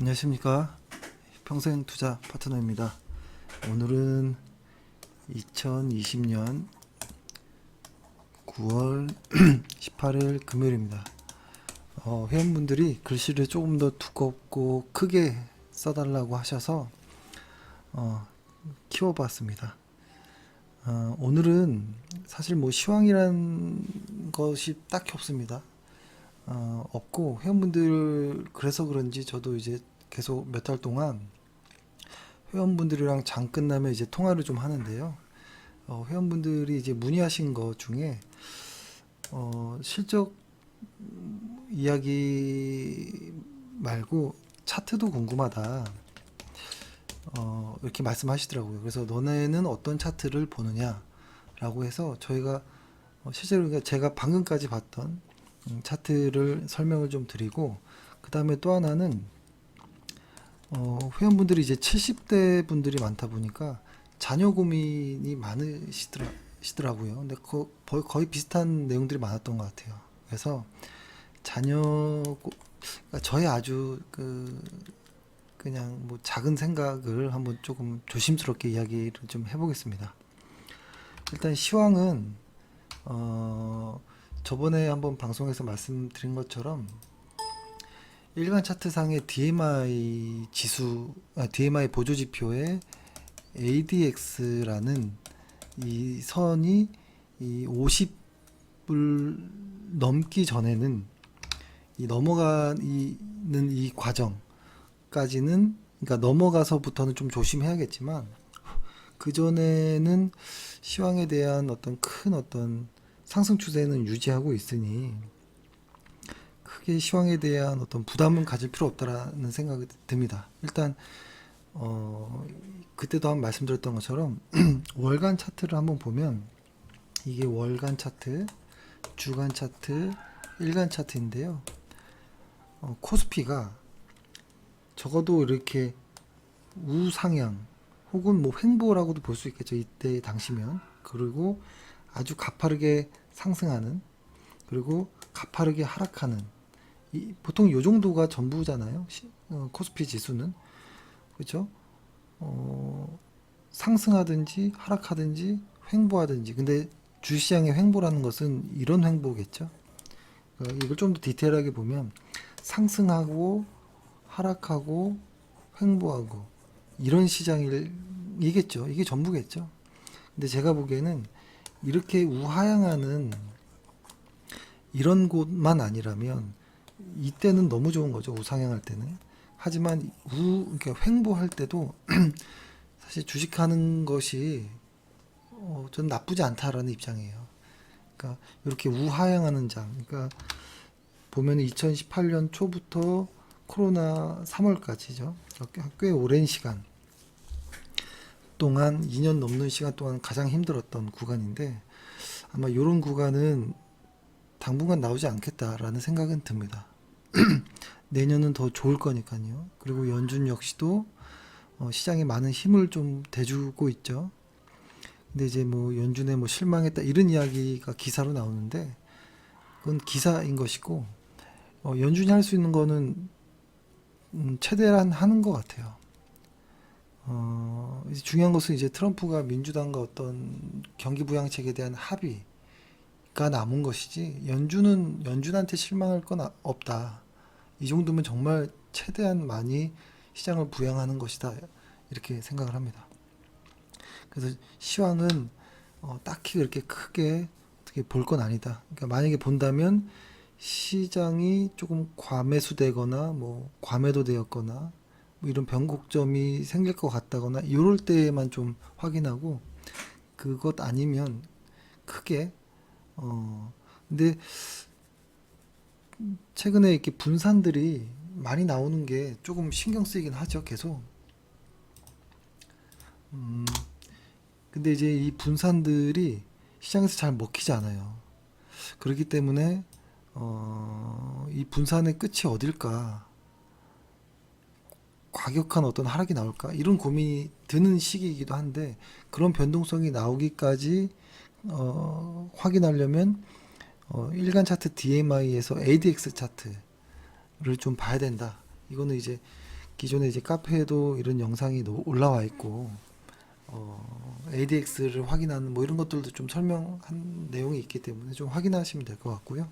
안녕하십니까. 평생 투자 파트너입니다. 오늘은 2020년 9월 18일 금요일입니다. 회원분들이 글씨를 조금 더 두껍고 크게 써달라고 하셔서 키워봤습니다. 오늘은 사실 뭐 시황이란 것이 딱히 없습니다. 없고 회원분들 그래서 그런지 저도 이제 계속 몇 달 동안 회원분들이랑 장 끝나면 이제 통화를 좀 하는데요. 회원분들이 이제 문의하신 것 중에 실적 이야기 말고 차트도 궁금하다. 이렇게 말씀하시더라고요. 그래서 너네는 어떤 차트를 보느냐라고 해서 저희가 실제로 제가 방금까지 봤던 차트를 설명을 좀 드리고, 그 다음에 또 하나는 회원분들이 이제 70대 분들이 많다 보니까 자녀 고민이 많으시더라고요. 근데 거의 비슷한 내용들이 많았던 것 같아요. 그래서 그러니까 저의 아주 그냥 뭐 작은 생각을 한번 조금 조심스럽게 이야기를 좀 해보겠습니다. 일단 시황은 저번에 한번 방송에서 말씀드린 것처럼 일간 차트상의 DMI 보조 지표의 ADX라는 이 선이 이 50을 넘기 전에는 넘어가는 이 과정까지는, 그러니까 넘어가서부터는 좀 조심해야겠지만 그 전에는 시황에 대한 어떤 상승 추세는 유지하고 있으니 크게 시황에 대한 어떤 부담은 가질 필요 없다라는 생각이 듭니다. 일단 그때도 한번 말씀드렸던 것처럼 월간 차트를 한번 보면 이게 월간 차트, 주간 차트, 일간 차트인데요. 코스피가 적어도 이렇게 우상향 혹은 뭐 횡보라고도 볼 수 있겠죠. 이때 당시면. 그리고 아주 가파르게 상승하는, 그리고 가파르게 하락하는, 보통 요 정도가 전부잖아요. 코스피 지수는. 그렇죠? 상승하든지 하락하든지 횡보하든지. 근데 주시장의 횡보라는 것은 이런 횡보겠죠. 이걸 좀 더 디테일하게 보면 상승하고 하락하고 횡보하고 이런 시장이겠죠. 이게 전부겠죠. 근데 제가 보기에는 이렇게 우하향하는 이런 곳만 아니라면 이때는 너무 좋은 거죠. 우상향할 때는. 하지만 그러니까 횡보할 때도 사실 주식하는 것이 저는 나쁘지 않다라는 입장이에요. 그러니까 이렇게 우하향하는 장, 그러니까 보면 2018년 초부터 코로나 3월까지죠. 꽤 오랜 시간 동안 2년 넘는 시간 동안 가장 힘들었던 구간인데, 아마 이런 구간은 당분간 나오지 않겠다라는 생각은 듭니다. 내년은 더 좋을 거니까요. 그리고 연준 역시도 시장에 많은 힘을 좀 대주고 있죠. 근데 이제 뭐 연준에 뭐 실망했다 이런 이야기가 기사로 나오는데 그건 기사인 것이고, 연준이 할 수 있는 거는 최대한 하는 것 같아요. 이제 중요한 것은 이제 트럼프가 민주당과 어떤 경기 부양책에 대한 합의가 남은 것이지, 연준한테 실망할 건 없다. 이 정도면 정말 최대한 많이 시장을 부양하는 것이다. 이렇게 생각을 합니다. 그래서 시황은 딱히 그렇게 크게 어떻게 볼 건 아니다. 그러니까 만약에 본다면 시장이 조금 과매수되거나 뭐 과매도되었거나 뭐 이런 변곡점이 생길 것 같다거나 이럴 때만 좀 확인하고, 그것 아니면 크게 근데 최근에 이렇게 분산들이 많이 나오는 게 조금 신경 쓰이긴 하죠. 계속. 근데 이제 이 분산들이 시장에서 잘 먹히지 않아요. 그렇기 때문에 이 분산의 끝이 어딜까? 과격한 어떤 하락이 나올까? 이런 고민이 드는 시기이기도 한데, 그런 변동성이 나오기까지 확인하려면 일간 차트 DMI에서 ADX 차트를 좀 봐야 된다. 이거는 이제 기존에 이제 카페에도 이런 영상이 올라와 있고, ADX를 확인하는 뭐 이런 것들도 좀 설명한 내용이 있기 때문에 좀 확인하시면 될 것 같고요.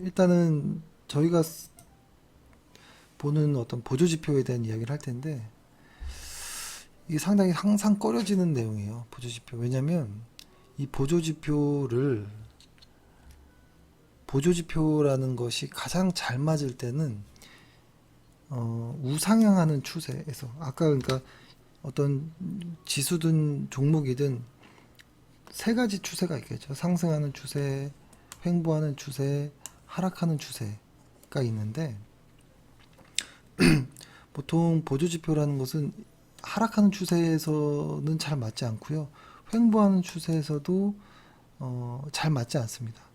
일단은 저희가 보는 어떤 보조지표에 대한 이야기를 할 텐데, 이게 상당히 항상 꺼려지는 내용이에요. 보조지표. 왜냐면 이 보조지표라는 것이 가장 잘 맞을 때는 우상향하는 추세에서, 아까 그러니까 어떤 지수든 종목이든 세 가지 추세가 있겠죠. 상승하는 추세, 횡보하는 추세, 하락하는 추세가 있는데, 보통 보조지표라는 것은 하락하는 추세에서는 잘 맞지 않고요. 횡보하는 추세에서도 잘 맞지 않습니다.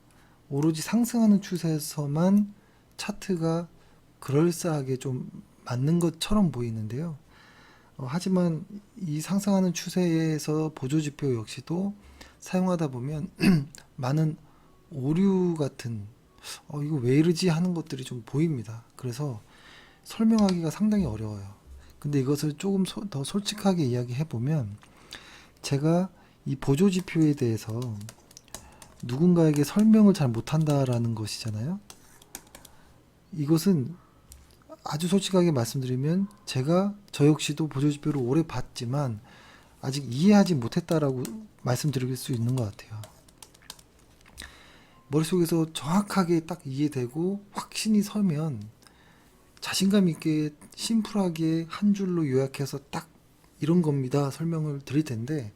오로지 상승하는 추세에서만 차트가 그럴싸하게 좀 맞는 것처럼 보이는데요. 하지만 이 상승하는 추세에서 보조지표 역시도 사용하다 보면 많은 오류 같은, 이거 왜 이러지 하는 것들이 좀 보입니다. 그래서 설명하기가 상당히 어려워요. 근데 이것을 조금 더 솔직하게 이야기해 보면, 제가 이 보조지표에 대해서 누군가에게 설명을 잘 못한다라는 것이잖아요. 이것은 아주 솔직하게 말씀드리면, 저 역시도 보조지표를 오래 봤지만 아직 이해하지 못했다라고 말씀드릴 수 있는 것 같아요. 머릿속에서 정확하게 딱 이해되고 확신이 서면 자신감 있게 심플하게 한 줄로 요약해서 딱 이런 겁니다 설명을 드릴 텐데,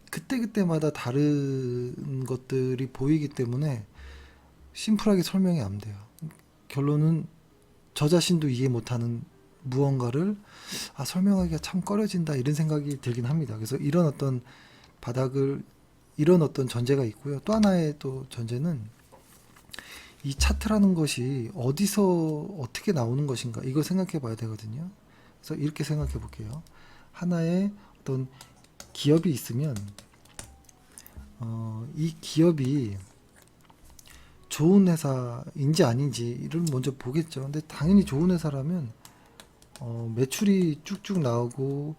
그때그때마다 다른 것들이 보이기 때문에 심플하게 설명이 안 돼요. 결론은 저 자신도 이해 못하는 무언가를 설명하기가 참 꺼려진다, 이런 생각이 들긴 합니다. 그래서 이런 어떤 전제가 있고요. 또 하나의 또 전제는 이 차트라는 것이 어디서 어떻게 나오는 것인가, 이거 생각해 봐야 되거든요. 그래서 이렇게 생각해 볼게요. 하나의 어떤 기업이 있으면 이 기업이 좋은 회사인지 아닌지를 먼저 보겠죠. 근데 당연히 좋은 회사라면 매출이 쭉쭉 나오고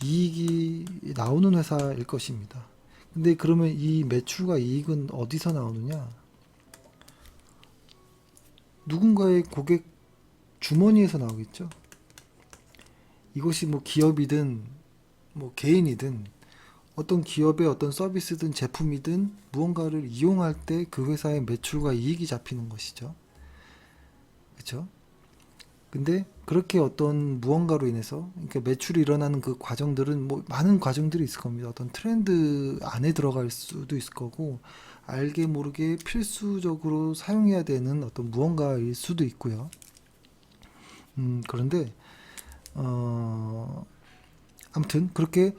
이익이 나오는 회사일 것입니다. 근데 그러면 이 매출과 이익은 어디서 나오느냐? 누군가의 고객 주머니에서 나오겠죠. 이것이 뭐 기업이든 뭐 개인이든, 어떤 기업의 어떤 서비스든 제품이든 무언가를 이용할 때 그 회사의 매출과 이익이 잡히는 것이죠. 그렇죠? 근데 그렇게 어떤 무언가로 인해서, 그러니까 매출이 일어나는 그 과정들은 뭐 많은 과정들이 있을 겁니다. 어떤 트렌드 안에 들어갈 수도 있을 거고, 알게 모르게 필수적으로 사용해야 되는 어떤 무언가일 수도 있고요. 그런데 아무튼 그렇게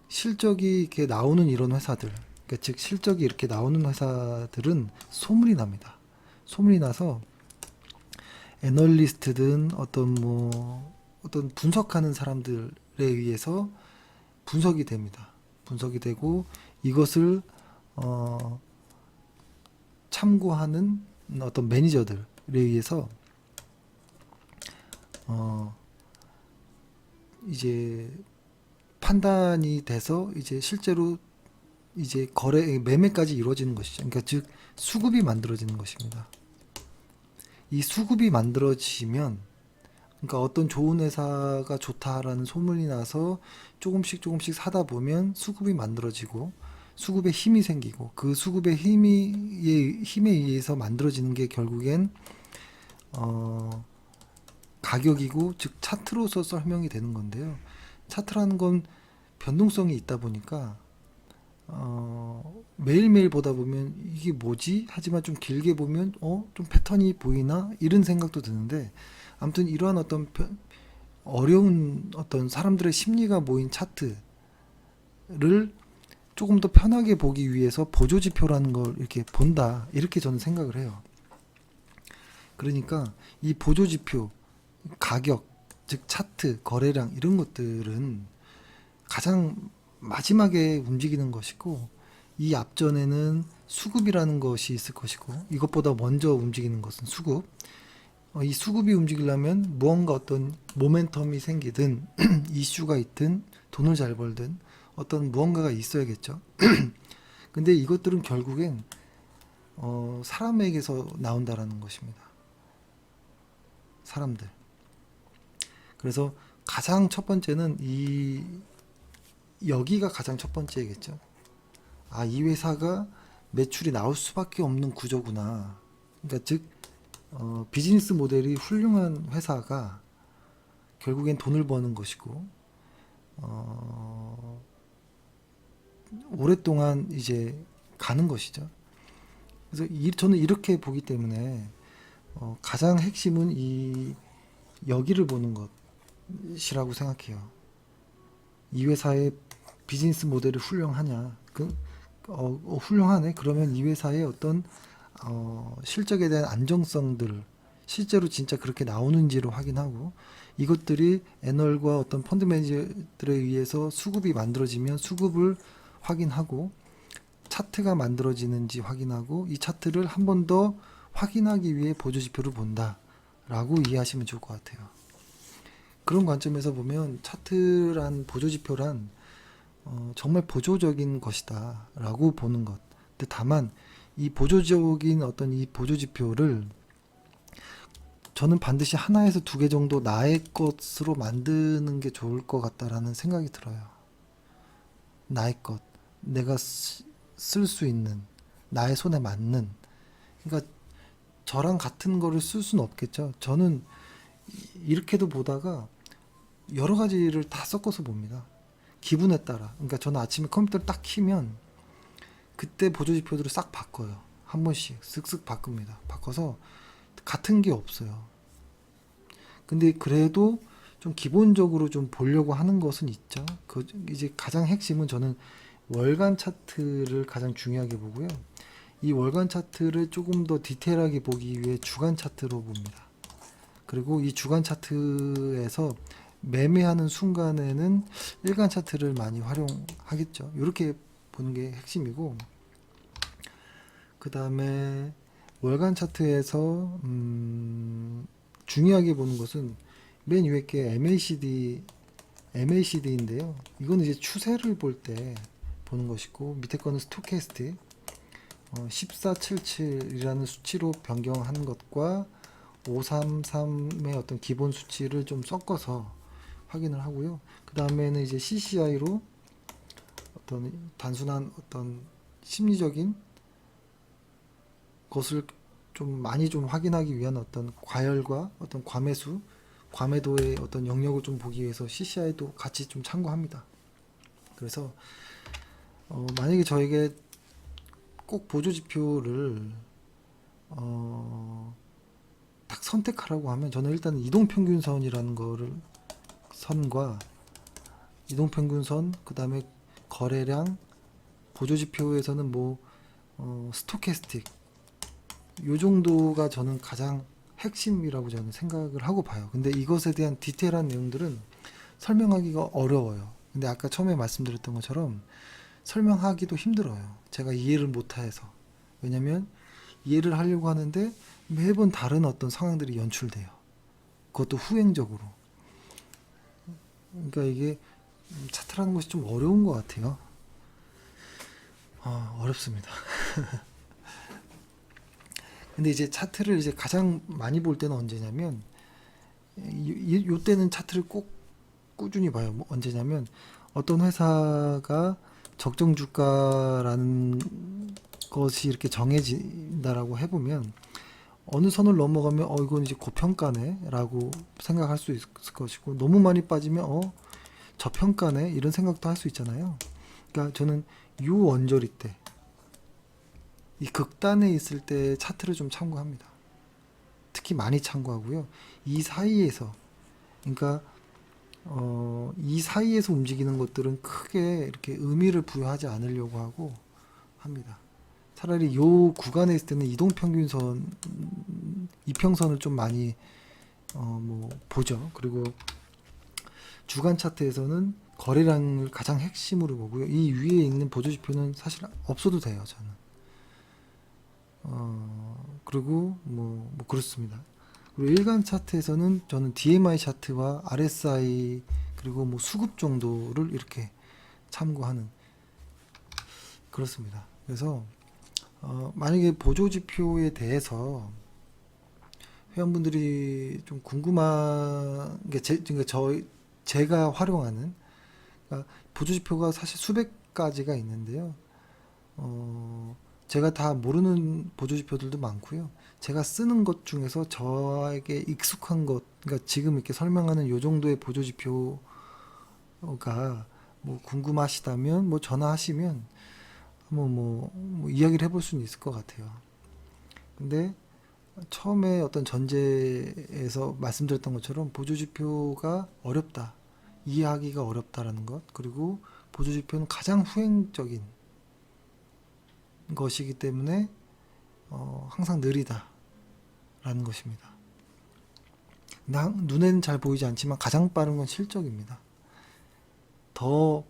실적이 이렇게 나오는 이런 회사들, 그러니까 즉 실적이 이렇게 나오는 회사들은 소문이 납니다. 소문이 나서 애널리스트든 어떤 분석하는 사람들에 의해서 분석이 됩니다. 분석이 되고, 이것을 참고하는 어떤 매니저들에 의해서 이제 판단이 돼서 이제 실제로 이제 매매까지 이루어지는 것이죠. 그러니까 즉 수급이 만들어지는 것입니다. 이 수급이 만들어지면, 그러니까 어떤 좋은 회사가 좋다라는 소문이 나서 조금씩 사다 보면 수급이 만들어지고, 수급에 힘이 생기고, 그 수급의 힘에 의해서 만들어지는 게 결국엔 가격이고, 즉 차트로서 설명이 되는 건데요. 차트라는 건 변동성이 있다 보니까 매일매일 보다 보면 이게 뭐지? 하지만 좀 길게 보면 좀 패턴이 보이나? 이런 생각도 드는데, 아무튼 이러한 어떤 어려운 어떤 사람들의 심리가 모인 차트를 조금 더 편하게 보기 위해서 보조지표라는 걸 이렇게 본다, 이렇게 저는 생각을 해요. 그러니까 이 보조지표, 가격, 즉 차트, 거래량, 이런 것들은 가장 마지막에 움직이는 것이고, 이 앞전에는 수급이라는 것이 있을 것이고, 이것보다 먼저 움직이는 것은 수급, 이 수급이 움직이려면 무언가 어떤 모멘텀이 생기든 이슈가 있든 돈을 잘 벌든 어떤 무언가가 있어야겠죠. 근데 이것들은 결국엔 사람에게서 나온다라는 것입니다. 사람들. 그래서 가장 첫 번째는 여기가 가장 첫 번째겠죠. 아, 이 회사가 매출이 나올 수밖에 없는 구조구나. 그러니까 즉 비즈니스 모델이 훌륭한 회사가 결국엔 돈을 버는 것이고 오랫동안 이제 가는 것이죠. 그래서 저는 이렇게 보기 때문에 가장 핵심은 여기를 보는 것이라고 생각해요. 이 회사의 비즈니스 모델이 훌륭하냐? 훌륭하네. 그러면 이 회사의 어떤 실적에 대한 안정성들을 실제로 진짜 그렇게 나오는지를 확인하고 이것들이 애널과 어떤 펀드 매니저들에 의해서 수급이 만들어지면 수급을 확인하고 차트가 만들어지는지 확인하고 이 차트를 한 번 더 확인하기 위해 보조지표를 본다라고 이해하시면 좋을 것 같아요. 그런 관점에서 보면 차트란 보조지표란 정말 보조적인 것이다 라고 보는 것. 근데 다만 이 보조적인 어떤 이 보조지표를 저는 반드시 하나에서 두 개 정도 나의 것으로 만드는 게 좋을 것 같다라는 생각이 들어요. 나의 것, 내가 쓸 수 있는, 나의 손에 맞는. 그러니까 저랑 같은 거를 쓸 수는 없겠죠. 저는 이렇게도 보다가 여러 가지를 다 섞어서 봅니다. 기분에 따라. 그러니까 저는 아침에 컴퓨터를 딱 키면 그때 보조지표들을 싹 바꿔요. 한 번씩 쓱쓱 바꿉니다. 바꿔서 같은 게 없어요. 근데 그래도 좀 기본적으로 좀 보려고 하는 것은 있죠. 이제 가장 핵심은 저는 월간 차트를 가장 중요하게 보고요. 이 월간 차트를 조금 더 디테일하게 보기 위해 주간 차트로 봅니다. 그리고 이 주간 차트에서 매매하는 순간에는 일간 차트를 많이 활용하겠죠. 이렇게 보는 게 핵심이고, 그 다음에 월간 차트에서 중요하게 보는 것은 맨 위에 게 MACD인데요. 이거는 이제 추세를 볼 때 보는 것이고, 밑에 거는 스토캐스틱 1477이라는 수치로 변경하는 것과 533의 어떤 기본 수치를 좀 섞어서 확인을 하고요. 그 다음에는 이제 CCI로 어떤 단순한 어떤 심리적인 것을 좀 많이 좀 확인하기 위한 어떤 과열과 어떤 과매도의 어떤 영역을 좀 보기 위해서 CCI도 같이 좀 참고합니다. 그래서 만약에 저에게 꼭 보조지표를 딱 선택하라고 하면 저는 일단 이동평균선이라는 거를 선과 이동평균선, 그 다음에 거래량, 보조지표에서는 뭐 스토캐스틱 요 정도가 저는 가장 핵심이라고 저는 생각을 하고 봐요. 근데 이것에 대한 디테일한 내용들은 설명하기가 어려워요. 근데 아까 처음에 말씀드렸던 것처럼 설명하기도 힘들어요. 제가 이해를 못해서. 왜냐면 이해를 하려고 하는데 매번 다른 어떤 상황들이 연출돼요. 그것도 후행적으로. 그러니까 이게 차트라는 것이 좀 어려운 것 같아요. 어렵습니다. 근데 이제 차트를 이제 가장 많이 볼 때는 언제냐면 요 때는 차트를 꼭 꾸준히 봐요. 뭐 언제냐면 어떤 회사가 적정 주가라는 것이 이렇게 정해진다라고 해보면 어느 선을 넘어가면 이건 이제 고평가네 라고 생각할 수 있을 것이고 너무 많이 빠지면 저평가네 이런 생각도 할 수 있잖아요. 그러니까 저는 요 언저리 때 이 극단에 있을 때 차트를 좀 참고합니다. 특히 많이 참고하고요. 이 사이에서 그러니까 이 사이에서 움직이는 것들은 크게 이렇게 의미를 부여하지 않으려고 하고 합니다. 차라리 요 구간에 있을 때는 이동평균선, 이평선을 좀 많이 뭐 보죠. 그리고 주간 차트에서는 거래량을 가장 핵심으로 보고요. 이 위에 있는 보조지표는 사실 없어도 돼요. 저는. 그리고 뭐 그렇습니다. 그리고 일간 차트에서는 저는 DMI 차트와 RSI 그리고 뭐 수급 정도를 이렇게 참고하는 그렇습니다. 그래서 만약에 보조지표에 대해서 회원분들이 좀 궁금한 게 그러니까 제가 활용하는 그러니까 보조지표가 사실 수백 가지가 있는데요. 제가 다 모르는 보조지표들도 많고요. 제가 쓰는 것 중에서 저에게 익숙한 것, 그러니까 지금 이렇게 설명하는 요 정도의 보조지표가 뭐 궁금하시다면 뭐 전화하시면 뭐 이야기를 해볼 수는 있을 것 같아요. 근데 처음에 어떤 전제에서 말씀드렸던 것처럼 보조지표가 어렵다. 이해하기가 어렵다라는 것. 그리고 보조지표는 가장 후행적인 것이기 때문에 항상 느리다라는 것입니다. 눈에는 잘 보이지 않지만 가장 빠른 건 실적입니다. 더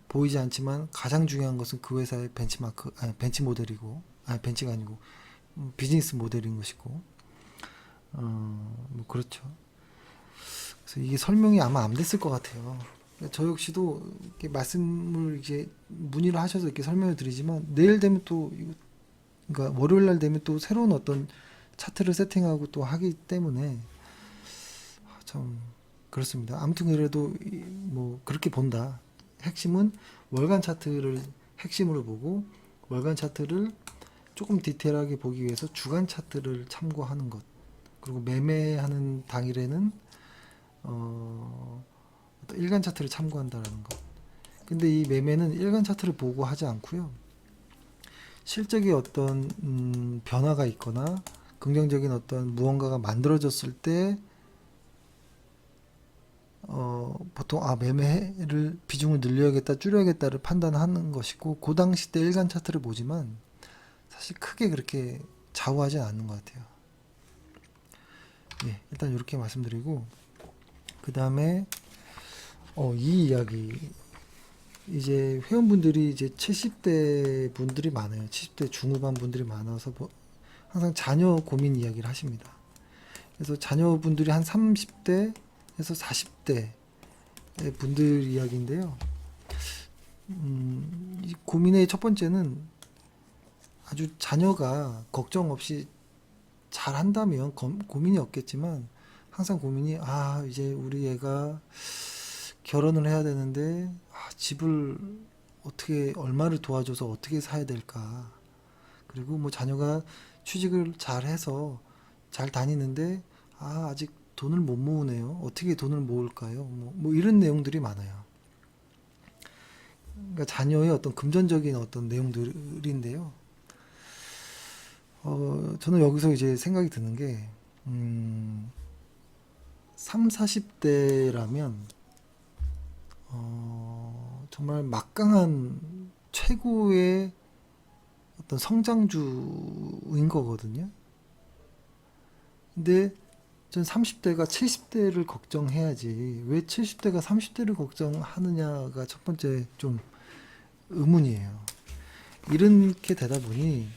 보이지 않지만 가장 중요한 것은 그 회사의 벤치마크, 아니 벤치 모델이고, 아니 벤치가 아니고 비즈니스 모델인 것이고, 뭐 그렇죠. 그래서 이게 설명이 아마 안 됐을 것 같아요. 저 역시도 이렇게 말씀을 이제 문의를 하셔서 이렇게 설명을 드리지만 내일 되면 또 그러니까 월요일 날 되면 또 새로운 어떤 차트를 세팅하고 또 하기 때문에 참 그렇습니다. 아무튼 그래도 뭐 그렇게 본다. 핵심은 월간 차트를 핵심으로 보고 월간 차트를 조금 디테일하게 보기 위해서 주간 차트를 참고하는 것. 그리고 매매하는 당일에는 어떤 일간 차트를 참고한다라는 것. 근데 이 매매는 일간 차트를 보고 하지 않고요. 실적에 어떤 변화가 있거나 긍정적인 어떤 무언가가 만들어졌을 때 보통 매매를 비중을 늘려야겠다 줄여야겠다를 판단하는 것이고 그 당시 때 일간 차트를 보지만 사실 크게 그렇게 좌우하지 않는 것 같아요. 예, 일단 이렇게 말씀드리고 그 다음에 이 이야기 이제 회원분들이 이제 70대 분들이 많아요. 70대 중후반 분들이 많아서 항상 자녀 고민 이야기를 하십니다. 그래서 자녀분들이 한 30대에서 40대 분들 이야기인데요. 이 고민의 첫 번째는 아주 자녀가 걱정 없이 잘 한다면 고민이 없겠지만 항상 고민이 이제 우리 애가 결혼을 해야 되는데 집을 어떻게 얼마를 도와줘서 어떻게 사야 될까. 그리고 뭐 자녀가 취직을 잘 해서 잘 다니는데 아직 돈을 못 모으네요. 어떻게 돈을 모을까요? 뭐 이런 내용들이 많아요. 그러니까 자녀의 어떤 금전적인 어떤 내용들인데요. 저는 여기서 이제 생각이 드는 게 3, 40대라면 정말 막강한 최고의 어떤 성장주인 거거든요. 근데 전 30대가 70대를 걱정해야지 왜 70대가 30대를 걱정하느냐가 첫 번째 좀 의문이에요. 이렇게 되다 보니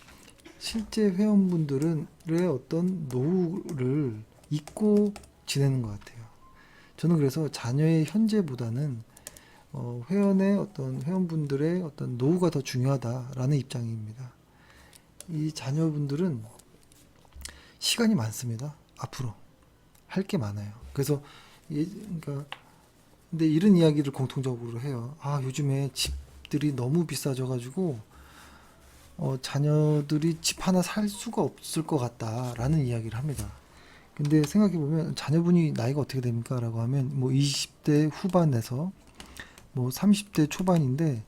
실제 회원분들의 어떤 노후를 잊고 지내는 것 같아요. 저는 그래서 자녀의 현재보다는 회원분들의 어떤 노후가 더 중요하다라는 입장입니다. 이 자녀분들은 시간이 많습니다. 앞으로 할 게 많아요. 그래서 그러니까 근데 이런 이야기를 공통적으로 해요. 요즘에 집들이 너무 비싸져가지고 자녀들이 집 하나 살 수가 없을 것 같다라는 이야기를 합니다. 근데 생각해보면 자녀분이 나이가 어떻게 됩니까? 라고 하면 뭐 20대 후반에서 뭐 30대 초반인데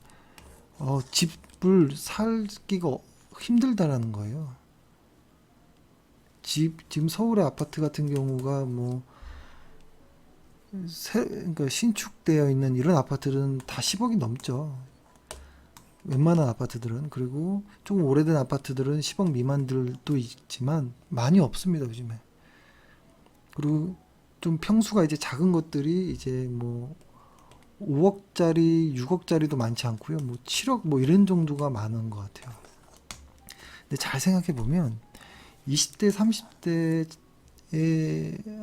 집을 살기가 힘들다라는 거예요. 지금 서울의 아파트 같은 경우가 뭐 그러니까 신축되어 있는 이런 아파트들은 다 10억이 넘죠. 웬만한 아파트들은. 그리고 조금 오래된 아파트들은 10억 미만들도 있지만 많이 없습니다, 요즘에. 그리고 좀 평수가 이제 작은 것들이 이제 뭐 5억짜리, 6억짜리도 많지 않고요. 뭐 7억 뭐 이런 정도가 많은 것 같아요. 근데 잘 생각해 보면 20대,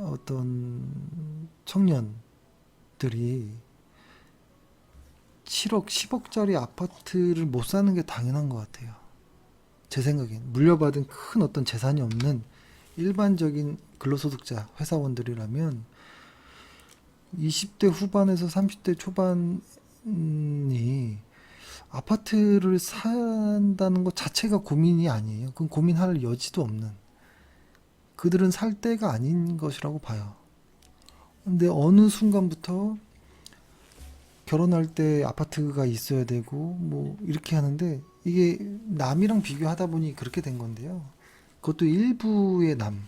어떤 청년들이 7억, 10억짜리 아파트를 못 사는 게 당연한 것 같아요. 제 생각엔 물려받은 큰 어떤 재산이 없는 일반적인 근로소득자 회사원들이라면 20대 후반에서 30대 초반이 아파트를 산다는 것 자체가 고민이 아니에요. 그건 고민할 여지도 없는, 그들은 살 때가 아닌 것이라고 봐요. 근데 어느 순간부터 결혼할 때 아파트가 있어야 되고 뭐 이렇게 하는데, 이게 남이랑 비교하다 보니 그렇게 된 건데요. 그것도 일부의 남,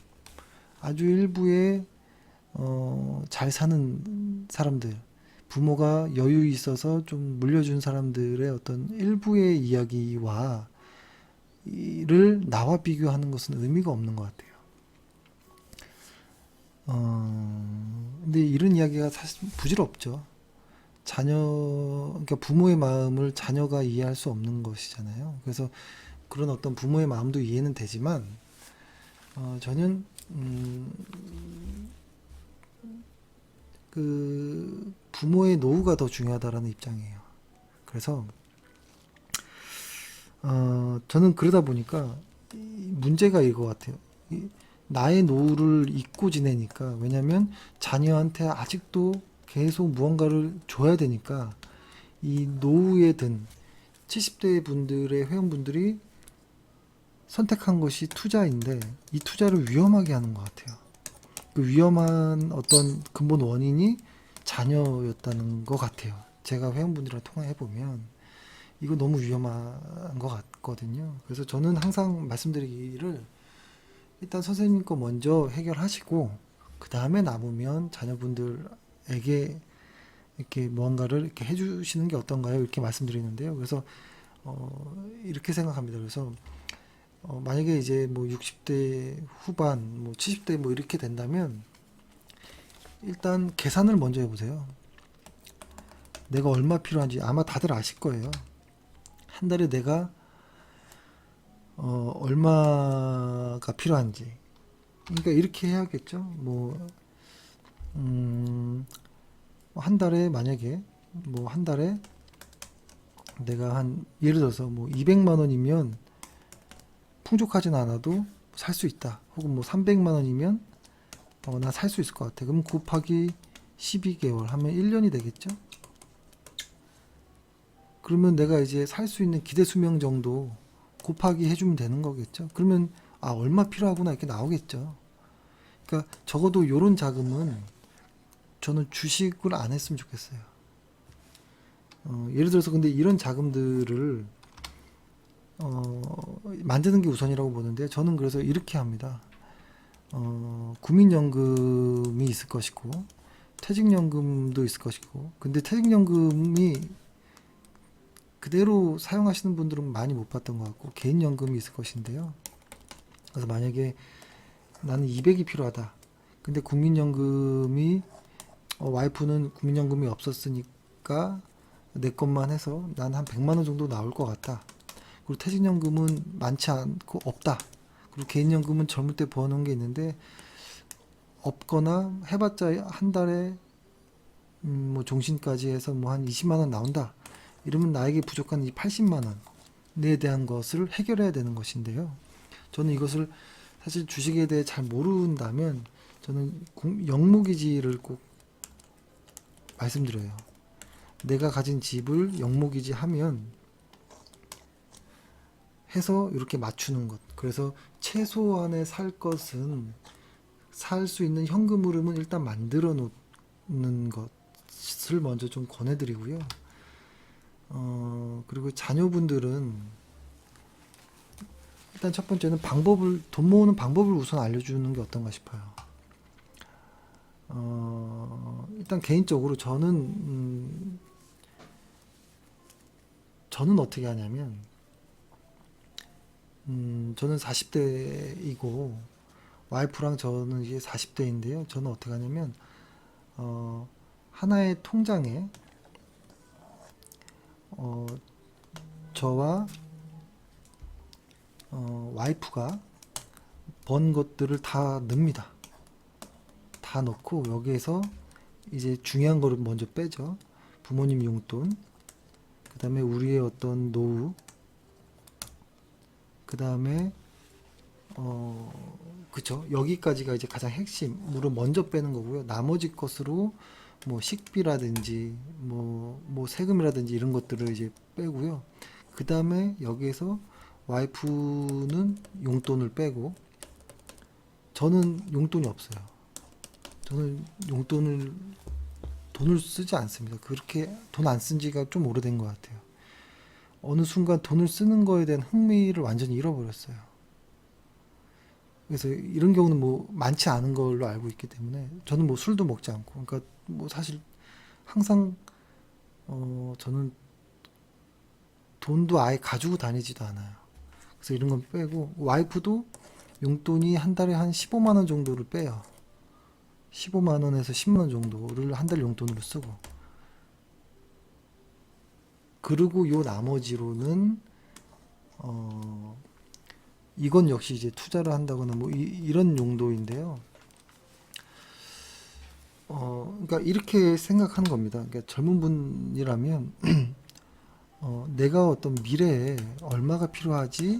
아주 일부의 잘 사는 사람들, 부모가 여유 있어서 좀 물려준 사람들의 어떤 일부의 이야기와 이를 나와 비교하는 것은 의미가 없는 것 같아요. 근데 이런 이야기가 사실 부질없죠. 그러니까 부모의 마음을 자녀가 이해할 수 없는 것이잖아요. 그래서 그런 어떤 부모의 마음도 이해는 되지만, 저는, 그, 부모의 노후가 더 중요하다라는 입장이에요. 그래서, 저는 그러다 보니까 문제가 이거 같아요. 나의 노후를 잊고 지내니까, 왜냐면 자녀한테 아직도 계속 무언가를 줘야 되니까, 이 노후에 든 70대 분들의 회원분들이 선택한 것이 투자인데, 이 투자를 위험하게 하는 것 같아요. 그 위험한 어떤 근본 원인이 자녀였다는 것 같아요. 제가 회원분들이랑 통화해보면 이거 너무 위험한 것 같거든요. 그래서 저는 항상 말씀드리기를, 일단 선생님 거 먼저 해결하시고 그 다음에 남으면 자녀분들에게 이렇게 무언가를 이렇게 해주시는 게 어떤가요? 이렇게 말씀드리는데요. 그래서 이렇게 생각합니다. 그래서 만약에 이제 뭐 60대 후반, 뭐 70대 뭐 이렇게 된다면 일단 계산을 먼저 해보세요. 내가 얼마 필요한지 아마 다들 아실 거예요. 한 달에 내가 얼마가 필요한지. 그러니까 이렇게 해야겠죠. 한 달에 만약에 뭐 한 달에 내가 한 예를 들어서 뭐 200만 원이면 풍족하진 않아도 살 수 있다. 혹은 뭐 300만 원이면 나 살 수 있을 것 같아. 그럼 곱하기 12개월 하면 1년이 되겠죠? 그러면 내가 이제 살 수 있는 기대 수명 정도 곱하기 해주면 되는 거겠죠? 그러면 얼마 필요하구나 이렇게 나오겠죠. 그러니까 적어도 요런 자금은 저는 주식을 안 했으면 좋겠어요. 예를 들어서 근데 이런 자금들을 만드는 게 우선이라고 보는데, 저는 그래서 이렇게 합니다. 국민연금이 있을 것이고 퇴직연금도 있을 것이고, 근데 퇴직연금이 그대로 사용하시는 분들은 많이 못 봤던 것 같고 개인연금이 있을 것인데요. 그래서 만약에 나는 200이 필요하다. 근데 국민연금이 와이프는 국민연금이 없었으니까 내 것만 해서 난 한 100만 원 정도 나올 것 같다. 그리고 퇴직연금은 많지 않고 없다. 그리고 개인연금은 젊을 때 버는 게 있는데 없거나 해봤자 한 달에 뭐 종신까지 해서 뭐 한 20만 원 나온다. 이러면 나에게 부족한 이 80만 원에 대한 것을 해결해야 되는 것인데요. 저는 이것을 사실 주식에 대해 잘 모른다면 저는 영목이지를 꼭 말씀드려요. 내가 가진 집을 영목이지 하면 해서 이렇게 맞추는 것. 그래서 최소한의 살 것은 살 수 있는 현금 흐름은 일단 만들어 놓는 것을 먼저 좀 권해드리고요. 그리고 자녀분들은 일단 첫 번째는 돈 모으는 방법을 우선 알려주는 게 어떤가 싶어요. 일단 개인적으로 저는 어떻게 하냐면, 저는 40대이고 와이프랑 저는 이제 40대인데요. 저는 어떻게 하냐면 하나의 통장에 저와 와이프가 번 것들을 다 넣습니다. 다 넣고 여기에서 이제 중요한 거를 먼저 빼죠. 부모님 용돈, 그 다음에 우리의 어떤 노후, 그 다음에 그쵸, 여기까지가 이제 가장 핵심으로 먼저 빼는 거고요. 나머지 것으로 뭐 식비라든지 뭐 세금이라든지 이런 것들을 이제 빼고요. 그 다음에 여기에서 와이프는 용돈을 빼고, 저는 용돈이 없어요. 저는 돈을 쓰지 않습니다. 그렇게 돈 안 쓴 지가 좀 오래된 것 같아요. 어느 순간 돈을 쓰는 거에 대한 흥미를 완전히 잃어버렸어요. 그래서 이런 경우는 뭐 많지 않은 걸로 알고 있기 때문에 저는 뭐 술도 먹지 않고, 그러니까 뭐 사실 항상 저는 돈도 아예 가지고 다니지도 않아요. 그래서 이런 건 빼고, 와이프도 용돈이 한 달에 한 15만 원 정도를 빼요. 15만 원에서 10만 원 정도를 한 달 용돈으로 쓰고, 그리고 요 나머지로는 이건 역시 이제 투자를 한다거나 뭐 이런 용도인데요. 그러니까 이렇게 생각하는 겁니다. 그러니까 젊은 분이라면 내가 어떤 미래에 얼마가 필요하지?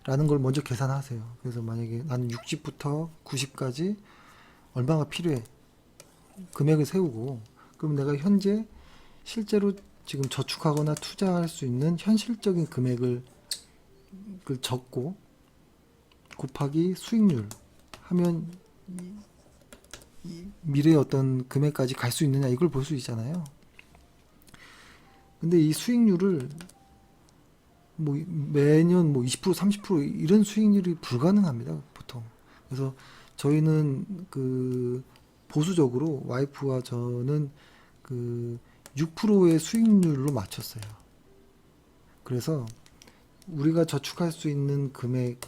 라는 걸 먼저 계산하세요. 그래서 만약에 나는 60부터 90까지 얼마가 필요해. 금액을 세우고, 그럼 내가 현재 실제로 지금 저축하거나 투자할 수 있는 현실적인 금액을 적고 곱하기 수익률 하면 이 미래의 어떤 금액까지 갈 수 있느냐, 이걸 볼 수 있잖아요. 근데 이 수익률을 뭐 매년 뭐 20% 30% 이런 수익률이 불가능합니다, 보통. 그래서 저희는 그 보수적으로 와이프와 저는 그 6%의 수익률로 맞췄어요. 그래서 우리가 저축할 수 있는 금액이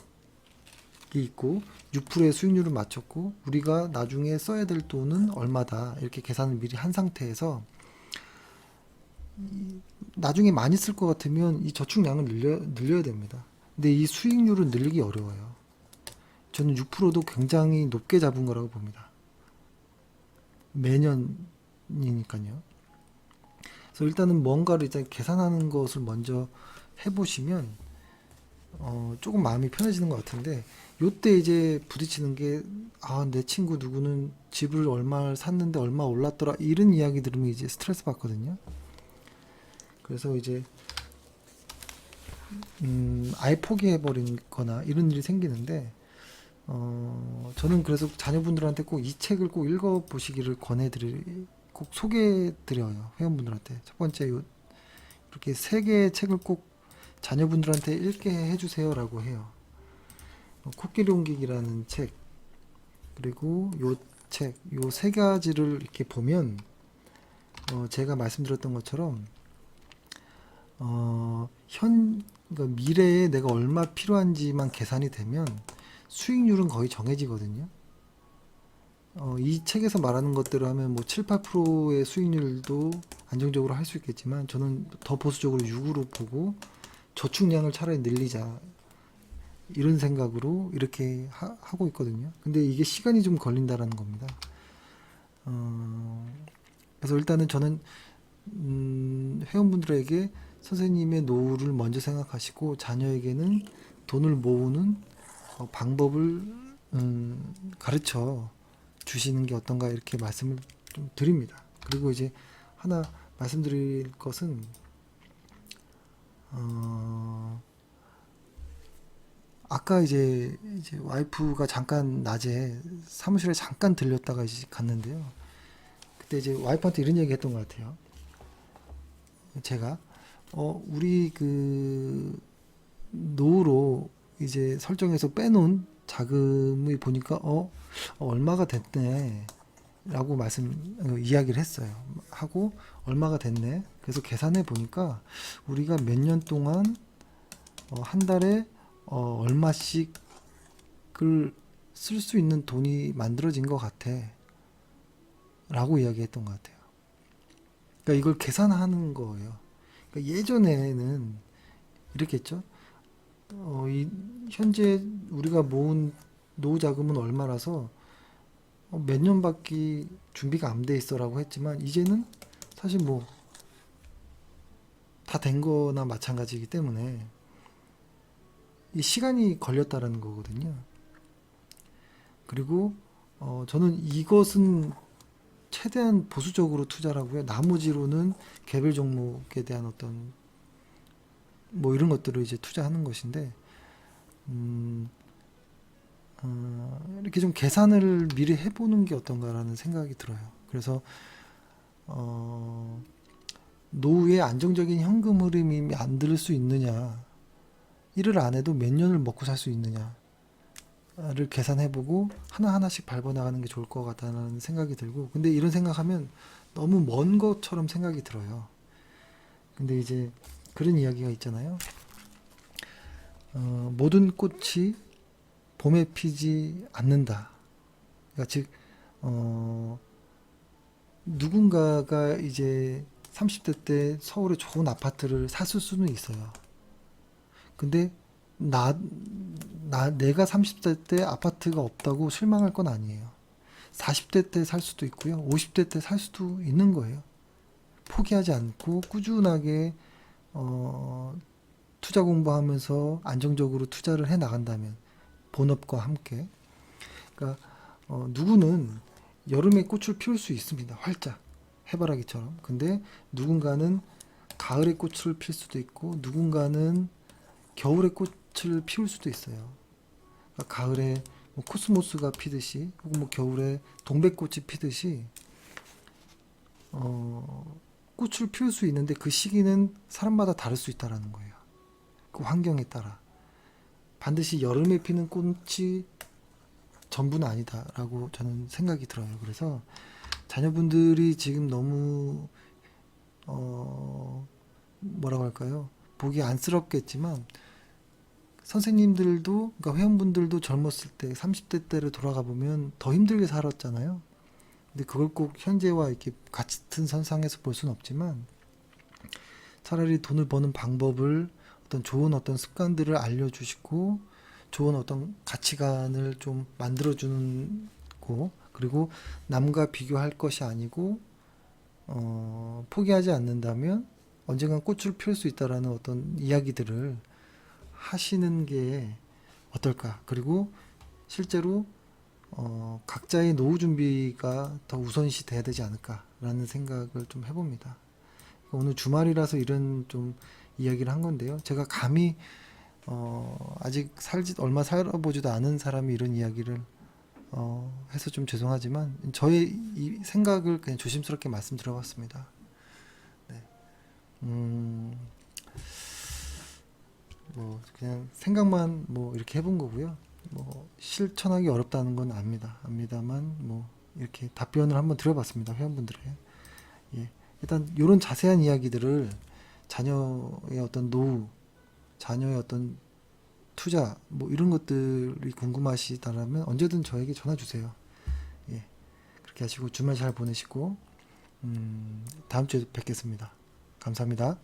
있고 6%의 수익률을 맞췄고, 우리가 나중에 써야 될 돈은 얼마다, 이렇게 계산을 미리 한 상태에서 나중에 많이 쓸 것 같으면 이 저축량을 늘려야 됩니다. 근데 이 수익률을 늘리기 어려워요. 저는 6%도 굉장히 높게 잡은 거라고 봅니다. 매년이니까요. 그래서 일단은 뭔가를 이제 계산하는 것을 먼저 해보시면 조금 마음이 편해지는 것 같은데, 요때 이제 부딪히는 게, 내 친구 누구는 집을 얼마 샀는데 얼마 올랐더라, 이런 이야기 들으면 이제 스트레스 받거든요. 그래서 이제 아예 포기해버리거나 이런 일이 생기는데, 저는 그래서 자녀분들한테 꼭 이 책을 꼭 읽어보시기를 꼭 소개해드려요. 회원분들한테. 첫 번째, 이렇게 세 개의 책을 꼭 자녀분들한테 읽게 해주세요라고 해요. 코끼리 옮기기라는 책, 그리고 요 책, 요 세 가지를 이렇게 보면, 제가 말씀드렸던 것처럼, 그러니까 미래에 내가 얼마 필요한지만 계산이 되면 수익률은 거의 정해지거든요. 이 책에서 말하는 것대로 하면 뭐 7, 8%의 수익률도 안정적으로 할 수 있겠지만, 저는 더 보수적으로 6으로 보고 저축량을 차라리 늘리자, 이런 생각으로 이렇게 하고 있거든요. 근데 이게 시간이 좀 걸린다라는 겁니다. 그래서 일단은 저는 회원분들에게 선생님의 노후를 먼저 생각하시고 자녀에게는 돈을 모으는 방법을 가르쳐 주시는 게 어떤가, 이렇게 말씀을 좀 드립니다. 그리고 이제 하나 말씀드릴 것은, 아까 이제 와이프가 잠깐 낮에 사무실에 잠깐 들렸다가 이제 갔는데요. 그때 이제 와이프한테 이런 얘기 했던 것 같아요. 제가 우리 그 노후로 이제 설정해서 빼놓은 자금이 보니까 얼마가 됐네 라고 이야기를 했어요. 하고 얼마가 됐네. 그래서 계산해 보니까 우리가 몇 년 동안 한 달에 얼마씩을 쓸 수 있는 돈이 만들어진 것 같아 라고 이야기했던 것 같아요. 그러니까 이걸 계산하는 거예요. 그러니까 예전에는 이렇게 했죠. 현재 우리가 모은 노후 자금은 얼마라서 몇 년밖에 준비가 안 돼 있어라고 했지만 이제는 사실 뭐 다 된 거나 마찬가지이기 때문에 이 시간이 걸렸다라는 거거든요. 그리고 저는 이것은 최대한 보수적으로 투자라고요. 나머지로는 개별 종목에 대한 어떤 뭐 이런 것들을 이제 투자하는 것인데 음, 이렇게 좀 계산을 미리 해보는 게 어떤가라는 생각이 들어요. 그래서 노후에 안정적인 현금 흐름이 만들 수 있느냐, 일을 안 해도 몇 년을 먹고 살 수 있느냐를 계산해보고 하나하나씩 밟아나가는 게 좋을 것 같다는 생각이 들고, 근데 이런 생각하면 너무 먼 것처럼 생각이 들어요. 근데 이제 그런 이야기가 있잖아요. 모든 꽃이 봄에 피지 않는다. 그러니까 즉 누군가가 이제 30대 때 서울에 좋은 아파트를 샀을 수는 있어요. 근데 내가 30대 때 아파트가 없다고 실망할 건 아니에요. 40대 때 살 수도 있고요. 50대 때 살 수도 있는 거예요. 포기하지 않고 꾸준하게 투자 공부하면서 안정적으로 투자를 해 나간다면, 본업과 함께. 그러니까 누구는 여름에 꽃을 피울 수 있습니다. 활짝 해바라기처럼. 근데 누군가는 가을에 꽃을 필 수도 있고 누군가는 겨울에 꽃을 피울 수도 있어요. 그러니까 가을에 뭐 코스모스가 피듯이 혹은 뭐 겨울에 동백꽃이 피듯이 꽃을 피울 수 있는데 그 시기는 사람마다 다를 수 있다라는 거예요. 그 환경에 따라. 반드시 여름에 피는 꽃이 전부는 아니다라고 저는 생각이 들어요. 그래서 자녀분들이 지금 너무 뭐라고 할까요? 보기 안쓰럽겠지만 선생님들도, 그러니까 회원분들도 젊었을 때 30대 때를 돌아가 보면 더 힘들게 살았잖아요. 근데 그걸 꼭 현재와 이렇게 같은 선상에서 볼 수는 없지만 차라리 돈을 버는 방법을, 어떤 좋은 어떤 습관들을 알려주시고 좋은 어떤 가치관을 좀 만들어주는 거, 그리고 남과 비교할 것이 아니고 포기하지 않는다면 언젠간 꽃을 피울 수 있다라는 어떤 이야기들을 하시는 게 어떨까. 그리고 실제로 각자의 노후 준비가 더 우선시 돼야 되지 않을까라는 생각을 좀 해봅니다. 오늘 주말이라서 이런 좀 이야기를 한 건데요. 제가 감히 아직 얼마 살아보지도 않은 사람이 이런 이야기를 해서 좀 죄송하지만 저의 이 생각을 그냥 조심스럽게 말씀드려봤습니다. 네. 뭐 그냥 생각만 뭐 이렇게 해본 거고요. 뭐 실천하기 어렵다는 건 압니다만 뭐 이렇게 답변을 한번 드려봤습니다. 회원분들의. 예. 일단 이런 자세한 이야기들을 자녀의 어떤 노후, 자녀의 어떤 투자 뭐 이런 것들이 궁금하시다라면 언제든 저에게 전화 주세요. 예. 그렇게 하시고 주말 잘 보내시고 다음 주에 뵙겠습니다. 감사합니다.